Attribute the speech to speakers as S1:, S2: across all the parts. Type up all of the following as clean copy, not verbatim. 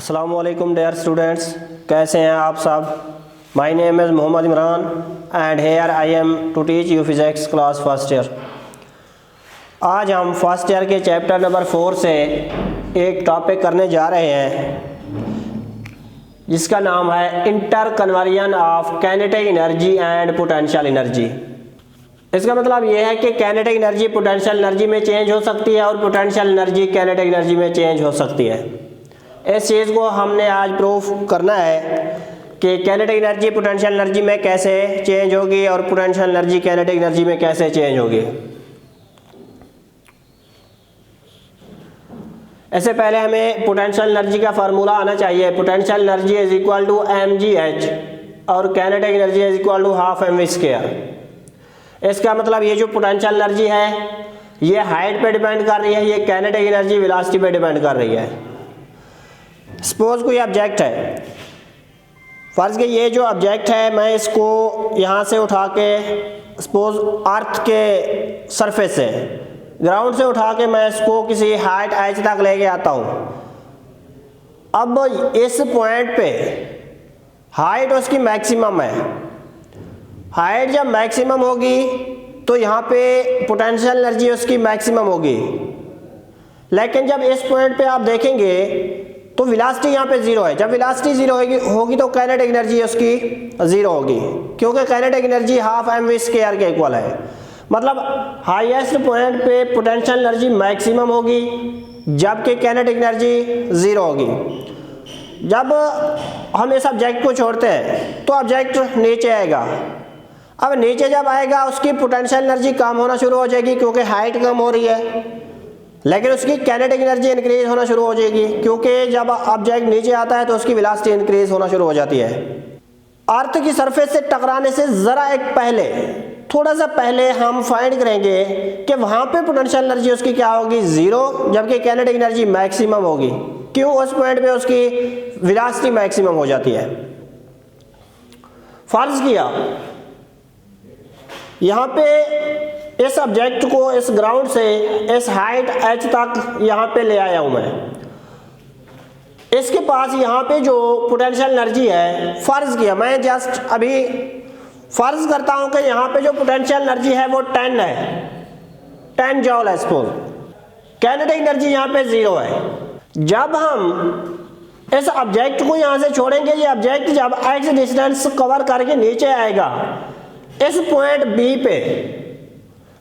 S1: अस्सलाम वालेकुम dear students, कैसे हैं आप सब। My name is Mohammad Imran and here I am to teach you physics class first year. आज हम फर्स्ट ईयर के चैप्टर नंबर 4 से एक टॉपिक करने जा रहे हैं जिसका नाम है inter conversion of kinetic energy and potential energy. इसका मतलब ये है कि काइनेटिक एनर्जी पोटेंशियल एनर्जी में चेंज हो सकती है और पोटेंशियल एनर्जी काइनेटिक एनर्जी में चेंज हो सकती है। इस चीज़ को हमने आज प्रूफ करना है कि काइनेटिक एनर्जी पोटेंशियल एनर्जी में कैसे चेंज होगी और पोटेंशियल एनर्जी काइनेटिक एनर्जी में कैसे चेंज होगी। इससे पहले हमें पोटेंशियल एनर्जी का फार्मूला आना चाहिए। Potential energy is equal to mgh और kinetic energy is equal to half mv²। इसका मतलब ये जो पोटेंशियल एनर्जी है ये हाइट पे डिपेंड कर रही है, ये काइनेटिक एनर्जी वेलोसिटी पे डिपेंड कर रही है। सपोज कोई ऑब्जेक्ट है, फर्ज के ये जो ऑब्जेक्ट है मैं इसको यहाँ से उठा के सपोज अर्थ के सरफेस से ग्राउंड से उठा के मैं इसको किसी हाइट h तक लेके आता हूँ। अब इस पॉइंट पे हाइट उसकी मैक्सिमम है। हाइट जब मैक्सिमम होगी तो यहाँ पे पोटेंशियल एनर्जी उसकी मैक्सिमम होगी, लेकिन जब इस पॉइंट पे आप देखेंगे तो वेलोसिटी यहाँ पे जीरो है। जब वेलोसिटी जीरो होगी तो काइनेटिक एनर्जी उसकी जीरो होगी, क्योंकि काइनेटिक एनर्जी हाफ mv² के इक्वल है। मतलब हाईएस्ट पॉइंट पे पोटेंशियल एनर्जी मैक्सिमम होगी जबकि काइनेटिक एनर्जी जीरो होगी। जब हम इस ऑब्जेक्ट को छोड़ते हैं तो ऑब्जेक्ट नीचे आएगा। अब नीचे जब आएगा उसकी पोटेंशियल एनर्जी कम होना शुरू हो जाएगी क्योंकि हाइट कम हो रही है, लेकिन उसकी काइनेटिक एनर्जी इंक्रीज होना शुरू हो जाएगी क्योंकि जब ऑब्जेक्ट नीचे आता है तो उसकी वेलोसिटी इंक्रीज होना शुरू हो जाती है। अर्थ की सरफेस से टकराने से ज़रा एक पहले, थोड़ा सा पहले हम फाइंड करेंगे कि वहाँ पे पोटेंशियल एनर्जी उसकी क्या होगी, जीरो, जबकि काइनेटिक एनर्जी मैक्सिमम होगी। क्यों? उस पॉइंट पे उसकी वेलोसिटी मैक्सिमम हो जाती है। फर्ज किया यहाँ पे इस ऑब्जेक्ट को इस ग्राउंड से इस हाइट h तक यहाँ पे ले आया हूँ मैं। इसके पास यहाँ पे जो पोटेंशियल एनर्जी है, फर्ज किया मैं जस्ट अभी फर्ज करता हूँ कि यहाँ पे जो पोटेंशियल एनर्जी है वो 10 है, 10 जॉल है सपोज। काइनेटिक एनर्जी यहाँ पे जीरो है। जब हम इस ऑब्जेक्ट को यहाँ से छोड़ेंगे, ये ऑब्जेक्ट जब x डिस्टेंस कवर करके नीचे आएगा इस पॉइंट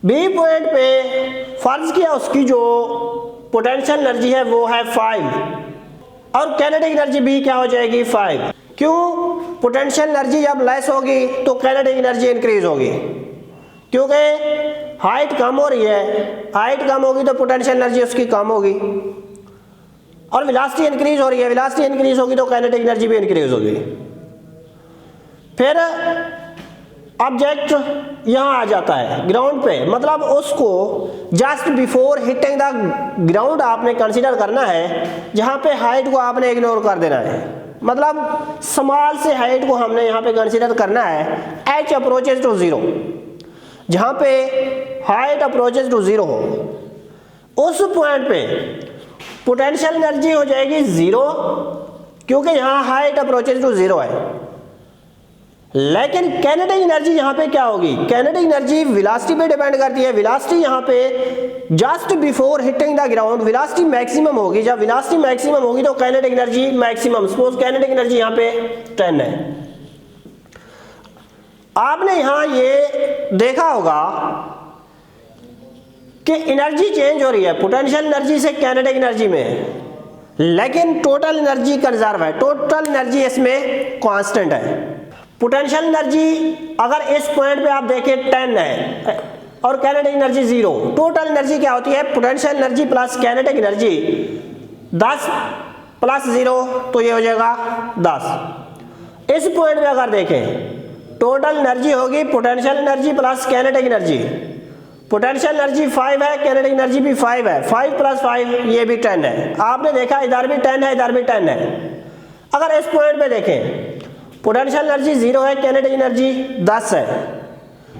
S1: B पॉइंट पे फर्ज किया उसकी जो पोटेंशियल एनर्जी है वो है 5 और काइनेटिक एनर्जी B क्या हो जाएगी 5। क्यों? पोटेंशियल एनर्जी जब लेस होगी तो काइनेटिक एनर्जी इंक्रीज होगी, क्योंकि हाइट कम हो रही है। हाइट कम होगी तो पोटेंशियल एनर्जी उसकी कम होगी और वेलोसिटी इंक्रीज हो रही है। वेलोसिटी इंक्रीज होगी तो काइनेटिक एनर्जी भी इंक्रीज होगी। फिर ऑब्जेक्ट यहाँ आ जाता है ग्राउंड पे, मतलब उसको just before hitting the ground आपने कंसीडर करना है, जहाँ पे हाइट को आपने इग्नोर कर देना है। मतलब स्मॉल से हाइट को हमने यहाँ पे कंसीडर करना है h अप्रोचेज टू जीरो। जहाँ पे हाइट अप्रोचेज टू जीरो हो उस पॉइंट पे पोटेंशियल एनर्जी हो जाएगी जीरो, क्योंकि यहाँ हाइट अप्रोचेज टू जीरो है। लेकिन काइनेटिक एनर्जी यहाँ पे क्या होगी? काइनेटिक एनर्जी वेलोसिटी पे डिपेंड करती है। वेलोसिटी यहाँ पे just before hitting the ground velocity maximum होगी। जब वेलोसिटी मैक्सिमम होगी तो kinetic energy maximum, suppose kinetic energy यहाँ पे 10 है। आपने यहाँ ये देखा होगा कि एनर्जी चेंज हो रही है पोटेंशियल एनर्जी से काइनेटिक एनर्जी में, लेकिन टोटल एनर्जी कंजर्व है। टोटल एनर्जी इसमें कांस्टेंट है। पोटेंशियल एनर्जी अगर इस पॉइंट पे आप देखें 10 है और kinetic energy zero, total energy क्या होती है? Potential energy plus kinetic energy 10 plus zero तो ये हो जाएगा 10। इस पॉइंट पे अगर देखें टोटल एनर्जी होगी potential energy plus kinetic energy. Potential energy 5 है, काइनेटिक एनर्जी भी 5 है, 5 प्लस 5 ये भी 10 है। आपने देखा इधर भी 10 है, इधर भी 10 है। अगर इस पॉइंट पे देखें पोटेंशियल एनर्जी जीरो है, काइनेटिक एनर्जी 10 है।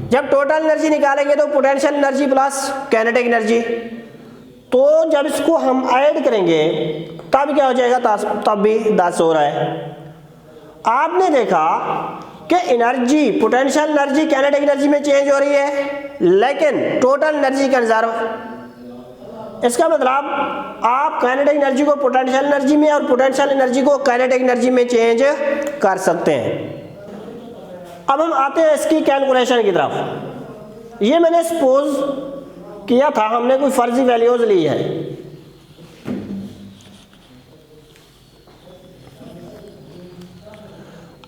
S1: जब टोटल एनर्जी निकालेंगे तो potential energy plus kinetic energy, तो जब इसको हम ऐड करेंगे तब क्या हो जाएगा, तब भी 10 हो रहा है। आपने देखा कि energy, potential energy kinetic energy में चेंज हो रही है, लेकिन टोटल एनर्जी कंजर्व। इसका मतलब आप काइनेटिक एनर्जी को पोटेंशियल एनर्जी में और पोटेंशियल एनर्जी को काइनेटिक एनर्जी में चेंज कर सकते हैं। अब हम आते हैं इसकी कैलकुलेशन की तरफ। ये मैंने सपोज किया था, हमने कोई फर्जी वैल्यूज ली है।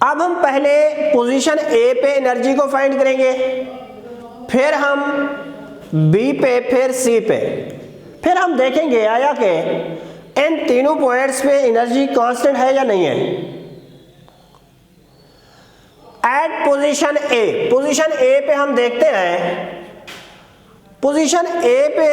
S1: अब हम पहले पोजीशन ए पे एनर्जी को फाइंड करेंगे, फिर हम बी पे, फिर सी पे, फिर हम देखेंगे आया कि इन तीनों पॉइंट्स पे एनर्जी कांस्टेंट है या नहीं है। Eight position A, position A पे हम देखते हैं, पोजीशन ए पे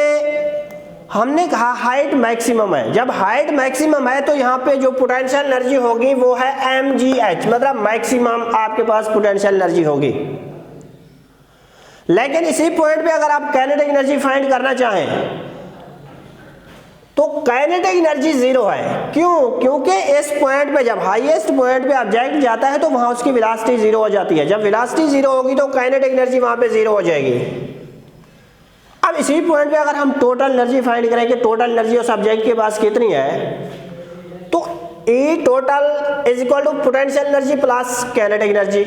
S1: हमने कहा हाइट मैक्सिमम है। जब हाइट मैक्सिमम है तो यहाँ पे जो पोटेंशियल एनर्जी होगी वो है mgh, मतलब मैक्सिमम आपके पास पोटेंशियल एनर्जी होगी। लेकिन इसी पॉइंट पे अगर आप काइनेटिक एनर्जी फाइंड करना चाहें तो काइनेटिक एनर्जी 0 है। क्यों? क्योंकि इस पॉइंट पे, जब हाईएस्ट पॉइंट पे ऑब्जेक्ट जाता है तो वहां उसकी वेलोसिटी 0 हो जाती है। जब वेलोसिटी 0 होगी तो काइनेटिक एनर्जी वहां पे 0 हो जाएगी। अब इसी पॉइंट पे अगर हम टोटल एनर्जी फाइंड करें कि टोटल एनर्जी उस ऑब्जेक्ट के पास कितनी है, तो E total is equal to potential energy plus kinetic energy,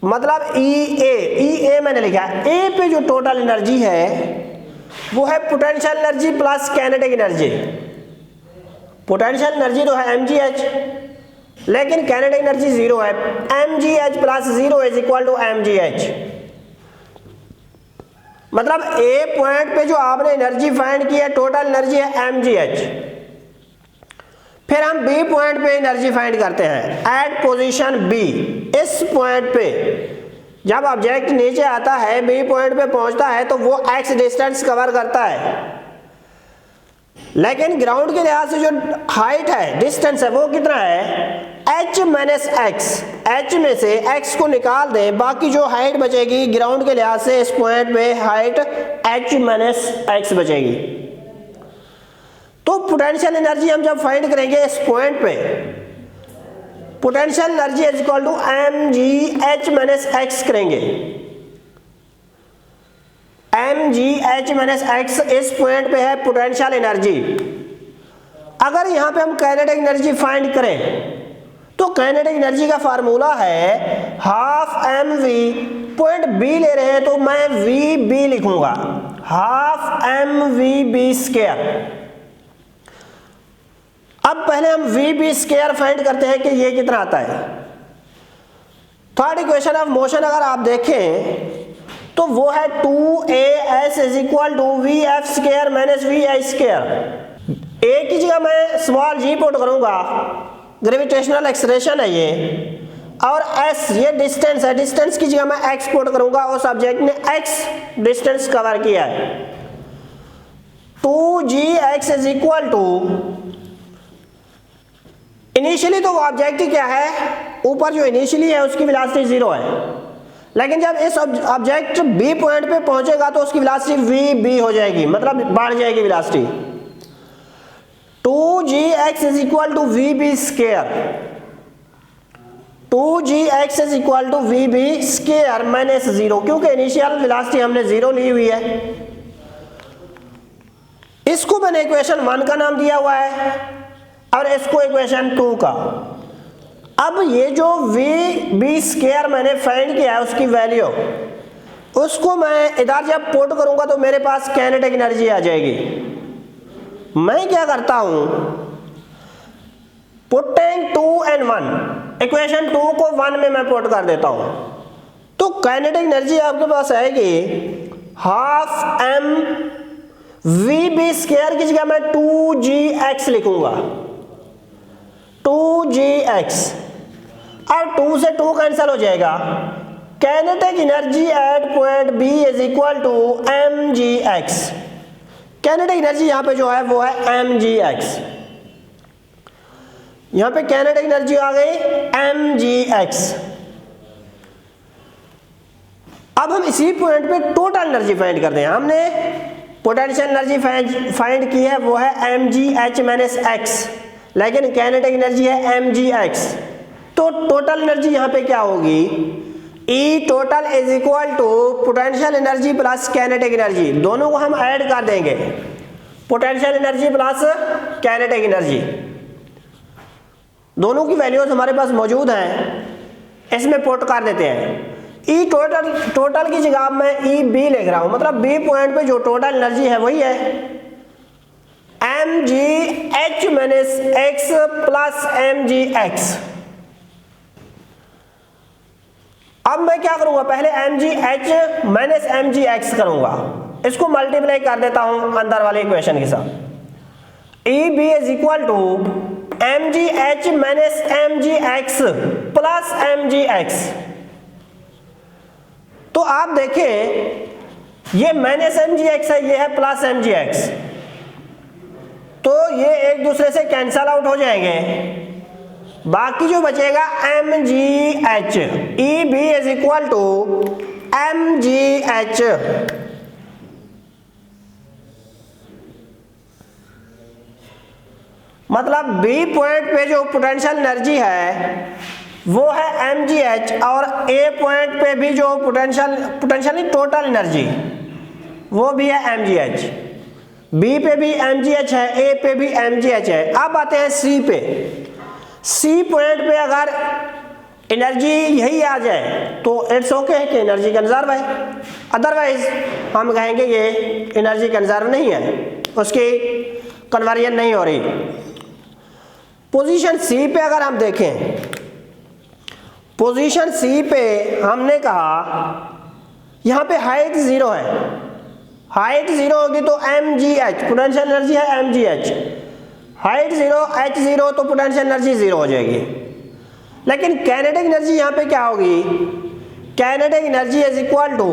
S1: मतलब EA मैंने लिखा है। ए पे जो टोटल एनर्जी है वो है potential energy plus kinetic energy. Potential energy तो है mgh, लेकिन काइनेटिक एनर्जी 0 है। mgh प्लस 0 इज इक्वल टू mgh, मतलब ए पॉइंट पे जो आपने एनर्जी फाइंड की है टोटल एनर्जी है mgh। फिर हम बी पॉइंट पे एनर्जी फाइंड करते हैं एट पोजीशन बी। इस पॉइंट पे जब ऑब्जेक्ट नीचे आता है, बी पॉइंट पे पहुंचता है तो वो x डिस्टेंस कवर करता है, लेकिन ग्राउंड के लिहाज से जो हाइट है, डिस्टेंस है, वो कितना है h माइनस एक्स। h में से x को निकाल दें, बाकी जो हाइट बचेगी ग्राउंड के लिहाज से इस पॉइंट पे हाइट h माइनस एक्स बचेगी। तो पोटेंशियल एनर्जी हम जब फाइंड करेंगे इस पॉइंट पे, potential energy is equal to mgh minus x करेंगे। mgh माइनस एक्स इस पॉइंट पे है पोटेंशियल एनर्जी। अगर यहां पे हम काइनेटिक एनर्जी फाइंड करें तो काइनेटिक एनर्जी का फार्मूला है हाफ mv, पॉइंट बी ले रहे हैं तो मैं vb लिखूंगा, हाफ mvb स्क्वायर। अब पहले हम vb स्क्वायर फाइंड करते हैं कि ये कितना आता है। थर्ड इक्वेशन ऑफ मोशन अगर आप देखें तो वो है 2as is equal to vf square minus vi square. A की जगह मैं स्मॉल g पुट करूंगा, ग्रेविटेशनल एक्सेलरेशन है ये, और s ये डिस्टेंस है, डिस्टेंस की जगह मैं x पुट करूंगा, उस ऑब्जेक्ट ने x डिस्टेंस कवर किया है। 2gx is equal to, initially तो ऑब्जेक्ट क्या है, ऊपर जो इनिशियली है उसकी वेलोसिटी 0 है, लेकिन जब इस ऑब्जेक्ट बी पॉइंट पे पहुंचेगा तो उसकी वेलोसिटी vb हो जाएगी, मतलब बढ़ जाएगी velocity. 2gx is equal to vb square, 2gx is equal to vb square minus 0, क्योंकि इनिशियल वेलोसिटी हमने 0 ली हुई है। इसको मैंने इक्वेशन 1 का नाम दिया हुआ है और इसको इक्वेशन 2 का। अब ये जो vb स्क्वायर मैंने फाइंड किया है उसकी वैल्यू, उसको मैं इधर जब पुट करूंगा तो मेरे पास काइनेटिक एनर्जी आ जाएगी। मैं क्या करता हूं, पुटिंग 2 and 1, इक्वेशन 2 को 1 में मैं पुट कर देता हूं, तो काइनेटिक एनर्जी आपके पास आएगी हाफ m vb स्क्वायर की जगह मैं 2gx लिखूंगा, 2gx, और 2 से 2 कैंसिल हो जाएगा। Kinetic energy at point B is equal to mgx। Kinetic energy यहां पे जो है वो है mgx, यहां पे काइनेटिक एनर्जी आ गई mgx। अब हम इसी पॉइंट पे टोटल एनर्जी फाइंड करते हैं। हमने पोटेंशियल एनर्जी फाइंड की है वो है mgh माइनस x, लेकिन काइनेटिक एनर्जी है mgx। तो टोटल एनर्जी यहाँ पे क्या होगी, E total is equal to potential energy plus kinetic energy, दोनों को हम ऐड कर देंगे, potential energy plus kinetic energy, दोनों की वैल्यूज हमारे पास मौजूद हैं, इसमें पुट कर देते हैं। ई टोटल की जगह मैं ई बी लिख रहा हूं, मतलब बी पॉइंट पे जो टोटल एनर्जी है वही है mgh minus x plus mgx। अब मैं क्या करूंगा, पहले mgh माइनस mgx करूंगा, इसको मल्टीप्लाई कर देता हूं अंदर वाले इक्वेशन के साथ। E B is equal to mgh minus mgx plus mgx। तो आप देखें ये माइनस mgx है, ये है प्लस mgx, तो ये एक दूसरे से कैंसल आउट हो जाएंगे, बाकी जो बचेगा mgh, E B is equal to mgh। मतलब बी पॉइंट पे जो पोटेंशियल एनर्जी है वो है mgh, और ए पॉइंट पे भी जो पोटेंशियल टोटल एनर्जी वो भी है mgh। बी पे भी mgh है, ए पे भी mgh है। अब आते हैं सी पे। सी पॉइंट पे अगर एनर्जी यही आ जाए तो इट्स ओके है कि एनर्जी कंजर्व है, अदरवाइज हम कहेंगे ये एनर्जी कंजर्व नहीं है, उसकी कन्वर्जन नहीं हो रही। पोजीशन सी पे अगर हम देखें, पोजीशन सी पे हमने कहा यहाँ पे हाइट 0 है, हाइट 0 होगी तो mgh, पोटेंशियल एनर्जी है mgh, हाइट 0 h0 तो पोटेंशियल एनर्जी 0 हो जाएगी। लेकिन काइनेटिक एनर्जी यहाँ पे क्या होगी, kinetic energy is equal to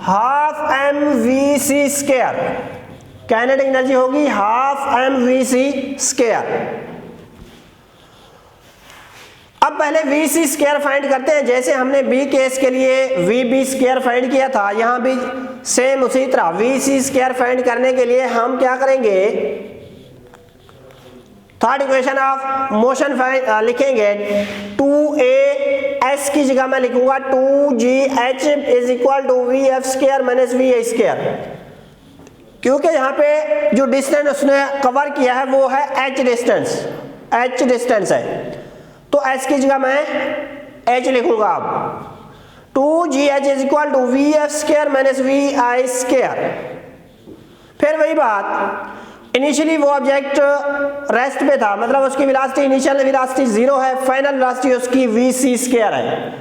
S1: half mvc square, kinetic energy होगी हाफ mvc स्क्वायर। अब पहले vc स्क्वायर फाइंड करते हैं, जैसे हमने b केस के लिए vb स्क्वायर फाइंड किया था, यहां भी सेम उसी तरह vc स्क्वायर फाइंड करने के लिए हम क्या करेंगे, थर्ड इक्वेशन ऑफ मोशन लिखेंगे, 2a s की जगह मैं लिखूंगा 2gh is equal to vf square minus va square, क्योंकि यहाँ पे जो डिस्टेंस उसने कवर किया है वो है h डिस्टेंस है, तो h की जगह मैं h लिखूंगा। अब 2gh is equal to vf square minus vi square. फिर वही बात, इनिशियली वो ऑब्जेक्ट रेस्ट पे था, मतलब उसकी वेलोसिटी, इनिशियल वेलोसिटी 0 है, फाइनल वेलोसिटी उसकी vc स्क्वायर है।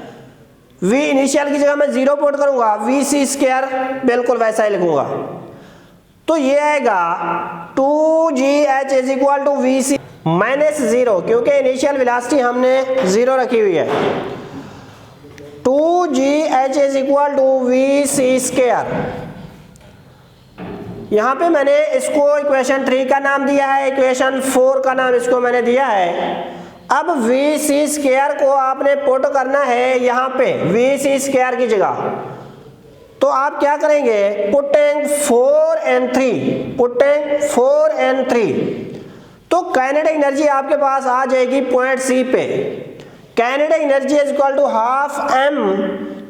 S1: v इनिशियल की जगह मैं 0 पुट करूंगा, vc स्क्वायर बिल्कुल वैसा ही लिखूंगा, तो ये आएगा 2gh is equal to vc minus 0, क्योंकि इनिशियल वेलोसिटी हमने 0 रखी हुई है, 2gh is equal to vc square. यहाँ पे मैंने इसको इक्वेशन 3 का नाम दिया है, इक्वेशन 4 का नाम इसको मैंने दिया है। अब vc स्क्वायर को आपने पुट करना है यहाँ पे vc स्क्वायर की जगह, तो आप क्या करेंगे, पुटिंग 4 and 3, तो काइनेटिक एनर्जी आपके पास आ जाएगी पॉइंट सी पे, kinetic energy is equal to half m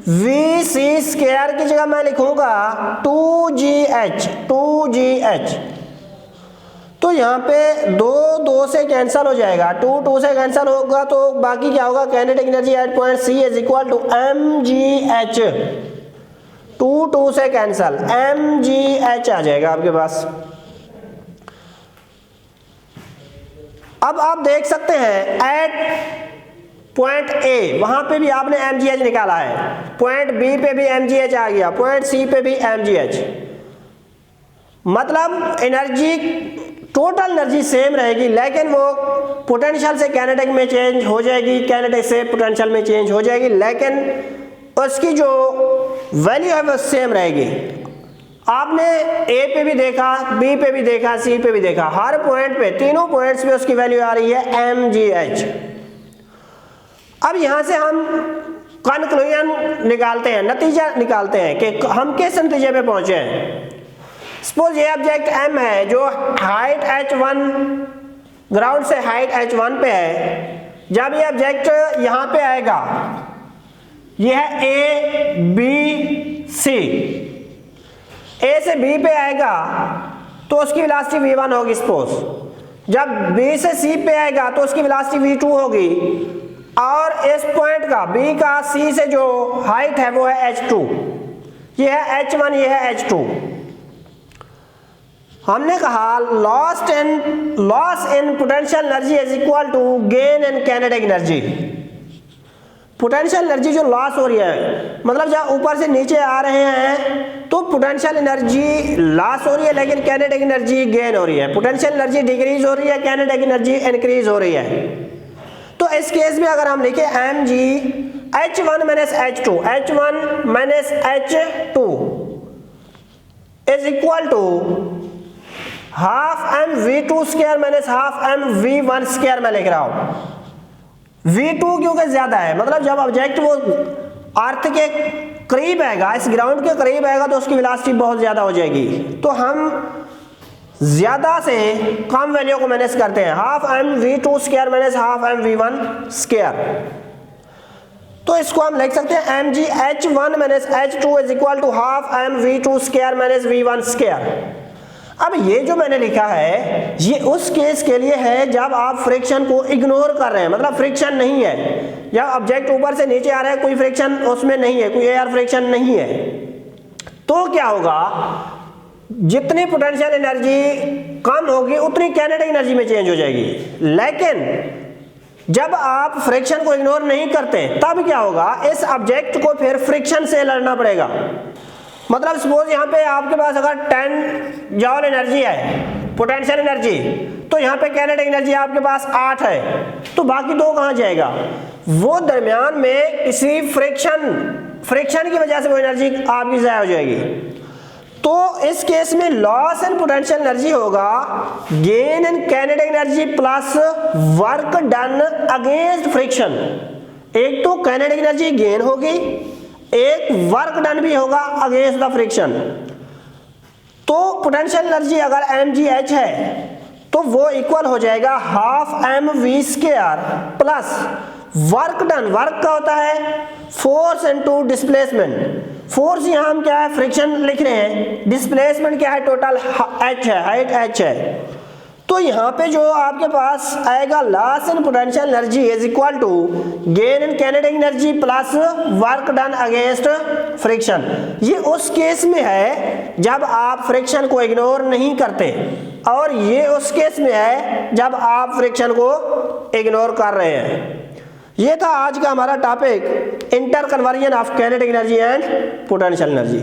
S1: vc square की जगह मैं लिखूंगा 2gh, तो यहाँ पे 2 से कैंसिल हो जाएगा, 2 से कैंसिल होगा तो बाकी क्या होगा, kinetic energy at point C is equal to mgh, 2 से कैंसिल mgh आ जाएगा आपके पास। अब आप देख सकते हैं एट पॉइंट ए वहां पे भी आपने mgh निकाला है, पॉइंट बी पे भी mgh आ गया, पॉइंट सी पे भी mgh, मतलब एनर्जी, टोटल एनर्जी सेम रहेगी, लेकिन वो पोटेंशियल से काइनेटिक में चेंज हो जाएगी, काइनेटिक से पोटेंशियल में चेंज हो जाएगी, लेकिन उसकी जो वैल्यू है वो सेम रहेगी। आपने ए पे भी देखा, बी पे भी देखा, सी पे भी देखा, हर पॉइंट पे, तीनों पॉइंट्स पे उसकी वैल्यू आ रही है mgh। अब यहां से हम कंक्लूजन निकालते हैं, नतीजा निकालते हैं कि हम किस नतीजे पे पहुंचे हैं। सपोज ये ऑब्जेक्ट m है जो हाइट h1 ग्राउंड से हाइट h1 पे है। जब ये ऑब्जेक्ट यहां पे आएगा, ये है a b c, a से b पे आएगा तो उसकी वेलोसिटी v1 होगी सपोज। जब b से c पे आएगा तो उसकी वेलोसिटी v2 होगी, और इस पॉइंट का b का c से जो हाइट है वो है h2, ये है h1, ये है h2। हमने कहा loss in potential energy is equal to gain in kinetic energy. Potential energy जो लॉस हो रही है, मतलब जब ऊपर से नीचे आ रहे हैं तो पोटेंशियल एनर्जी लॉस हो रही है, लेकिन काइनेटिक एनर्जी गेन हो रही है। पोटेंशियल एनर्जी डिक्रीज हो रही है, काइनेटिक एनर्जी इंक्रीज हो रही है। तो इस केस में अगर हम लिखे mg h1 minus h2, h1 minus h2 is equal to half m v2 square minus half m v1 square मैं लिख रहा हूं। v2 क्योंकि ज्यादा है, मतलब जब ऑब्जेक्ट वो अर्थ के करीब आएगा, इस ग्राउंड के करीब आएगा तो उसकी वेलोसिटी बहुत ज्यादा हो जाएगी। तो हम ज्यादा से कम वैल्यू को मैनेज करते हैं, half m v2 square minus half m v1 square. तो इसको हम लिख सकते हैं mg h1 minus h2 is equal to half m v2 square minus v1 square. अब ये जो मैंने लिखा है ये उस केस के लिए है जब आप फ्रिक्शन को इग्नोर कर रहे हैं, मतलब फ्रिक्शन नहीं है। जब ऑब्जेक्ट ऊपर से नीचे आ रहा है, कोई फ्रिक्शन उसमें नहीं है, कोई एयर फ्रिक्शन नहीं है, तो क्या होगा, जितनी पोटेंशियल एनर्जी कम होगी उतनी काइनेटिक एनर्जी में चेंज हो जाएगी। लेकिन जब आप फ्रिक्शन को इग्नोर नहीं करते तब क्या होगा, इस ऑब्जेक्ट को फिर फ्रिक्शन से लड़ना पड़ेगा। मतलब सपोज यहाँ पे आपके पास अगर 10 जॉल एनर्जी है पोटेंशियल एनर्जी, तो यहाँ पे काइनेटिक एनर्जी आपके पास 8 है, तो बाकी 2 कहाँ जाएगा, वो दरमियान में किसी फ्रिक्शन की वजह से वो एनर्जी आपकी ज़ाया हो जाएगी। तो इस केस में लॉस इन पोटेंशियल एनर्जी होगा gain in kinetic energy plus work done against friction. एक तो काइनेटिक एनर्जी गेन होगी, एक वर्क डन भी होगा अगेंस्ट द फ्रिक्शन। तो पोटेंशियल एनर्जी अगर mgh है तो वो इक्वल हो जाएगा half mv square plus work done. Work का होता है फोर्स इनटू डिस्प्लेसमेंट। फोर्स यहां हम क्या है, फ्रिक्शन लिख रहे हैं, डिस्प्लेसमेंट क्या है, टोटल h है, हाइट h है। तो यहाँ पे जो आपके पास आएगा loss in potential energy is equal to gain in kinetic energy plus work done against friction. ये उस केस में है जब आप फ्रिक्शन को इग्नोर नहीं करते, और ये उस केस में है जब आप फ्रिक्शन को इग्नोर कर रहे हैं। ये था आज का हमारा topic, inter conversion of kinetic energy and potential energy.